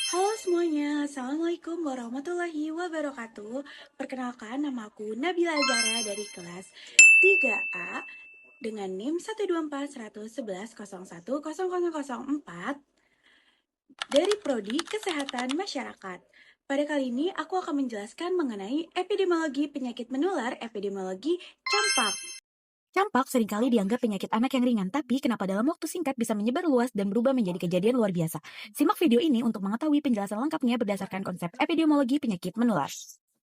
Halo semuanya, Assalamualaikum warahmatullahi wabarakatuh. Perkenalkan, nama aku Nabila Zara dari kelas 3A dengan NIM 12411101004 dari Prodi Kesehatan Masyarakat. Pada kali ini aku akan menjelaskan mengenai epidemiologi penyakit menular, epidemiologi campak. Campak seringkali dianggap penyakit anak yang ringan, tapi kenapa dalam waktu singkat bisa menyebar luas dan berubah menjadi kejadian luar biasa? Simak video ini untuk mengetahui penjelasan lengkapnya berdasarkan konsep epidemiologi penyakit menular.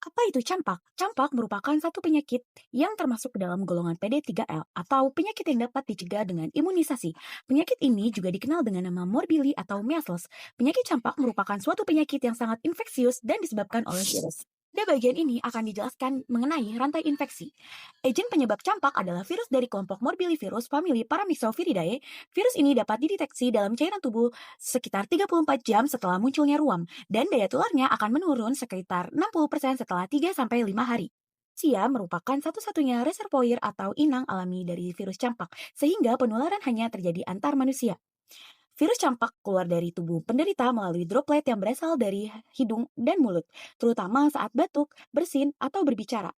Apa itu campak? Campak merupakan satu penyakit yang termasuk ke dalam golongan PD3L atau penyakit yang dapat dicegah dengan imunisasi. Penyakit ini juga dikenal dengan nama morbilli atau measles. Penyakit campak merupakan suatu penyakit yang sangat infeksius dan disebabkan oleh virus. Pada bagian ini akan dijelaskan mengenai rantai infeksi. Agen penyebab campak adalah virus dari kelompok Morbillivirus famili Paramyxoviridae. Virus ini dapat dideteksi dalam cairan tubuh sekitar 34 jam setelah munculnya ruam, dan daya tularnya akan menurun sekitar 60% setelah 3-5 hari. Sia merupakan satu-satunya reservoir atau inang alami dari virus campak, sehingga penularan hanya terjadi antar manusia. Virus campak keluar dari tubuh penderita melalui droplet yang berasal dari hidung dan mulut, terutama saat batuk, bersin, atau berbicara.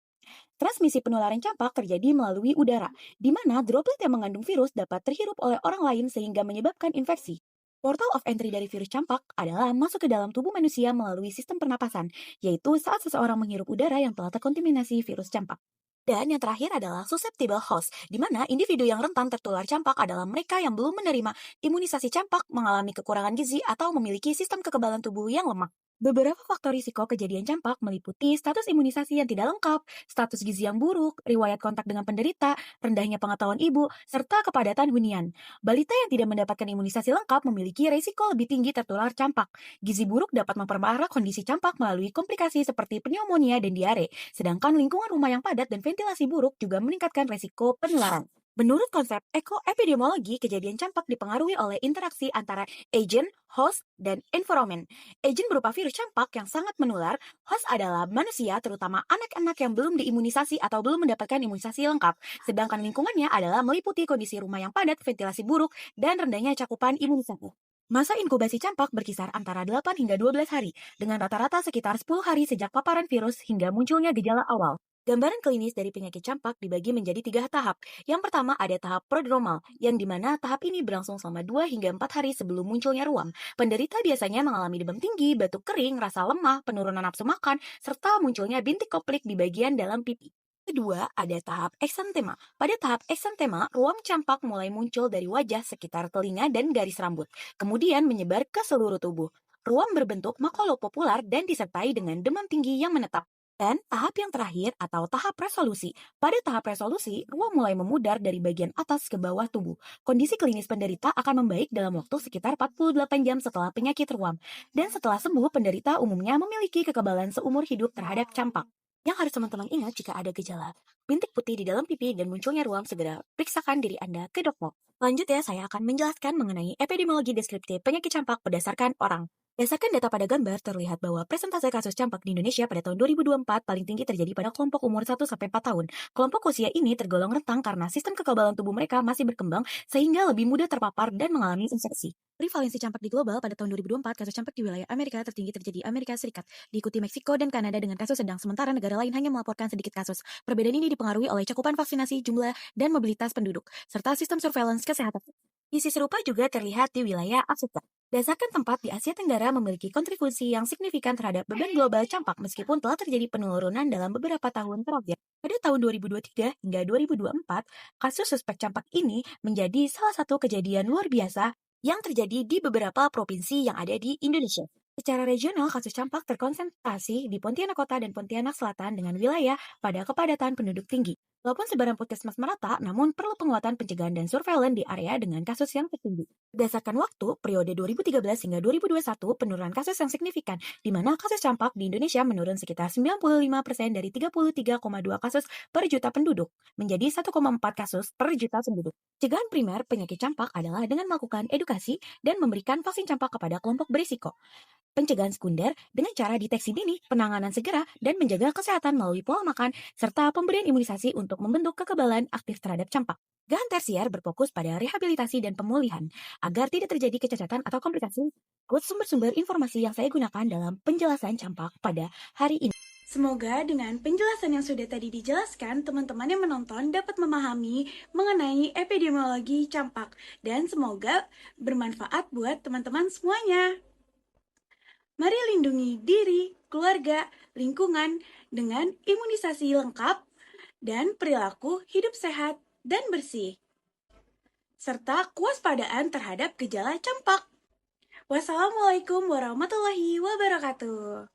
Transmisi penularan campak terjadi melalui udara, di mana droplet yang mengandung virus dapat terhirup oleh orang lain sehingga menyebabkan infeksi. Portal of entry dari virus campak adalah masuk ke dalam tubuh manusia melalui sistem pernapasan, yaitu saat seseorang menghirup udara yang telah terkontaminasi virus campak. Dan yang terakhir adalah susceptible host, di mana individu yang rentan tertular campak adalah mereka yang belum menerima imunisasi campak, mengalami kekurangan gizi, atau memiliki sistem kekebalan tubuh yang lemah. Beberapa faktor risiko kejadian campak meliputi status imunisasi yang tidak lengkap, status gizi yang buruk, riwayat kontak dengan penderita, rendahnya pengetahuan ibu, serta kepadatan hunian. Balita yang tidak mendapatkan imunisasi lengkap memiliki risiko lebih tinggi tertular campak. Gizi buruk dapat memperparah kondisi campak melalui komplikasi seperti pneumonia dan diare, sedangkan lingkungan rumah yang padat dan ventilasi buruk juga meningkatkan risiko penularan. Menurut konsep ekoepidemiologi, kejadian campak dipengaruhi oleh interaksi antara agent, host, dan environment. Agent berupa virus campak yang sangat menular, host adalah manusia, terutama anak-anak yang belum diimunisasi atau belum mendapatkan imunisasi lengkap, sedangkan lingkungannya adalah meliputi kondisi rumah yang padat, ventilasi buruk, dan rendahnya cakupan imunisasi. Masa inkubasi campak berkisar antara 8 hingga 12 hari, dengan rata-rata sekitar 10 hari sejak paparan virus hingga munculnya gejala awal. Gambaran klinis dari penyakit campak dibagi menjadi 3 tahap. Yang pertama ada tahap prodromal, yang dimana tahap ini berlangsung selama 2 hingga 4 hari sebelum munculnya ruam. Penderita biasanya mengalami demam tinggi, batuk kering, rasa lemah, penurunan nafsu makan, serta munculnya bintik koplik di bagian dalam pipi. Kedua, ada tahap eksantema. Pada tahap eksantema, ruam campak mulai muncul dari wajah sekitar telinga dan garis rambut, kemudian menyebar ke seluruh tubuh. Ruam berbentuk makulopopular dan disertai dengan demam tinggi yang menetap. Dan tahap yang terakhir atau tahap resolusi. Pada tahap resolusi, ruam mulai memudar dari bagian atas ke bawah tubuh. Kondisi klinis penderita akan membaik dalam waktu sekitar 48 jam setelah penyakit ruam. Dan setelah sembuh, penderita umumnya memiliki kekebalan seumur hidup terhadap campak. Yang harus teman-teman ingat jika ada gejala bintik putih di dalam pipi dan munculnya ruam, segera periksakan diri Anda ke dokter. Lanjut ya, saya akan menjelaskan mengenai epidemiologi deskriptif penyakit campak berdasarkan orang. Berdasarkan data pada gambar, terlihat bahwa presentase kasus campak di Indonesia pada tahun 2024 paling tinggi terjadi pada kelompok umur 1-4 tahun. Kelompok usia ini tergolong rentan karena sistem kekebalan tubuh mereka masih berkembang sehingga lebih mudah terpapar dan mengalami infeksi. Prevalensi campak di global pada tahun 2024, kasus campak di wilayah Amerika tertinggi terjadi di Amerika Serikat, diikuti Meksiko dan Kanada dengan kasus sedang, sementara negara lain hanya melaporkan sedikit kasus. Perbedaan ini dipengaruhi oleh cakupan vaksinasi, jumlah, dan mobilitas penduduk, serta sistem surveillance kesehatan. Isi serupa juga terlihat di wilayah Afrika. Berdasarkan tempat di Asia Tenggara memiliki kontribusi yang signifikan terhadap beban global campak meskipun telah terjadi penurunan dalam beberapa tahun terakhir. Pada tahun 2023 hingga 2024, kasus suspek campak ini menjadi salah satu kejadian luar biasa yang terjadi di beberapa provinsi yang ada di Indonesia. Secara regional, kasus campak terkonsentrasi di Pontianak Kota dan Pontianak Selatan dengan wilayah pada kepadatan penduduk tinggi. Walaupun sebaran puskesmas merata, namun perlu penguatan pencegahan dan surveillance di area dengan kasus yang tertinggi. Berdasarkan waktu, periode 2013 hingga 2021, penurunan kasus yang signifikan, di mana kasus campak di Indonesia menurun sekitar 95% dari 33,2 kasus per juta penduduk, menjadi 1,4 kasus per juta penduduk. Cegahan primer penyakit campak adalah dengan melakukan edukasi dan memberikan vaksin campak kepada kelompok berisiko. pencegahan sekunder dengan cara deteksi dini, penanganan segera, dan menjaga kesehatan melalui pola makan, serta pemberian imunisasi untuk membentuk kekebalan aktif terhadap campak. Gahan tersier berfokus pada rehabilitasi dan pemulihan, agar tidak terjadi kecacatan atau komplikasi. Ikut sumber-sumber informasi yang saya gunakan dalam penjelasan campak pada hari ini. Semoga dengan penjelasan yang sudah tadi dijelaskan, teman-teman yang menonton dapat memahami mengenai epidemiologi campak. Dan semoga bermanfaat buat teman-teman semuanya. Mari lindungi diri, keluarga, lingkungan dengan imunisasi lengkap dan perilaku hidup sehat dan bersih, serta kewaspadaan terhadap gejala campak. Wassalamualaikum warahmatullahi wabarakatuh.